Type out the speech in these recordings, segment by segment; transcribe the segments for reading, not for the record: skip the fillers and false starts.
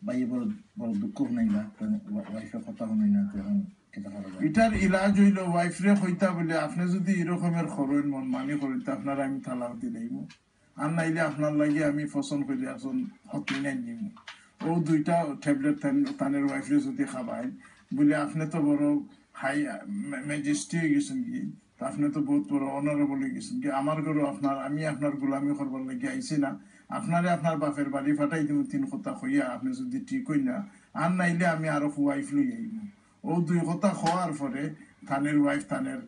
ভাই বড় বড় দুঃখ নাই না ওয়াইফের কথা শুনাই না তখন এটার ইলাজ হইল ওয়াইফরে হইতা বলে আপনি যদি এরকমের খরচ মন মানি করেন আপনার আমি তালাক দিলাইম আর নাইলে আপনার লাগে আমি পছন্দ করি এখন হতি নাই নিম ও দুইটা ট্যাবলেট তানের ওয়াইফরে যদি খাবাই বলে আপনি তো বড় হাই ম্যাজিস্ট্রি হয়ে গেছেন কি আপনি তো বহুত বড় অনারেবল হয়ে গেছেন কি আমার ঘরে আপনার আমি আপনার গোলামি করবার লাগে আইছি না আপনারে আপনার বাপের বাড়ি ফাটাই দিব 3 কথা হইয়া আপনি যদি ঠিক হই না আর নাইলে আমি আরো ওয়াইফ লই আইব ও দুই কথা হওয়ার পরে থানের ওয়াইফ থানের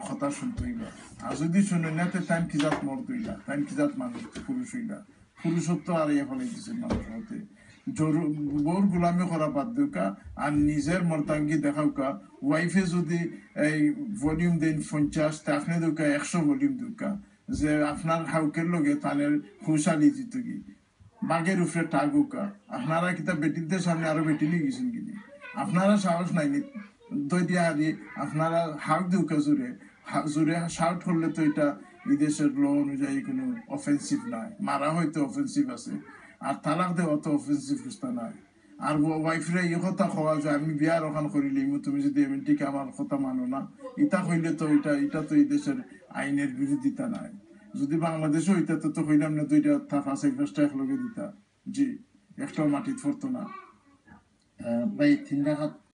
কথা শুনতে হইবা আর যদি শুনে না তো টাইম কি জাত মর দইলা টাইম কি জাত মানুষ পুরুষ হইলা পুরুষত্ব আর ইয়ে ফলে দিচ্ছে মানুষ হতে বউর গোলামি করা বাদ দিউকা আর নিজের মর্তাঙ্গি দেখাউকা ওয়াইফে যদি এই ভলিউম দেন 50 তা আপনি দিউকা 100 ভলিউম দিউকা যে আপনার হাউকের লগে তানের খুশালি জিতুকি বাঘের উপরে টাগুকা আপনারা কিতা বেটিদের সামনে আরো বেটি নিয়ে গেছেন কিনি আপনারা সাহস নাই দই দিয়া হারি আপনারা হাউক দিউকা জোরে জোরে শাউট করলে তো এটা বিদেশের ল অনুযায়ী কোনো অফেন্সিভ নাই মারা হয়তো অফেন্সিভ আছে আর তালাক দেওয়া তো অফেন্সিভ বুঝতে নাই আর ওয়াইফরে এই কথা খাওয়া যায় আমি বিয়ার ওখান করিলে তুমি যদি এমনটিকে আমার কথা মানো না ইটা হইলে তো এটা তো এই দেশের আইনের বিরোধিতা নাই যদি বাংলাদেশও হইতা তো হইলাম না দুইটা থাকা সেক্টরটা একলগে দিতা জি একটাও মাটিত পড়তো না ভাই 3 টাকা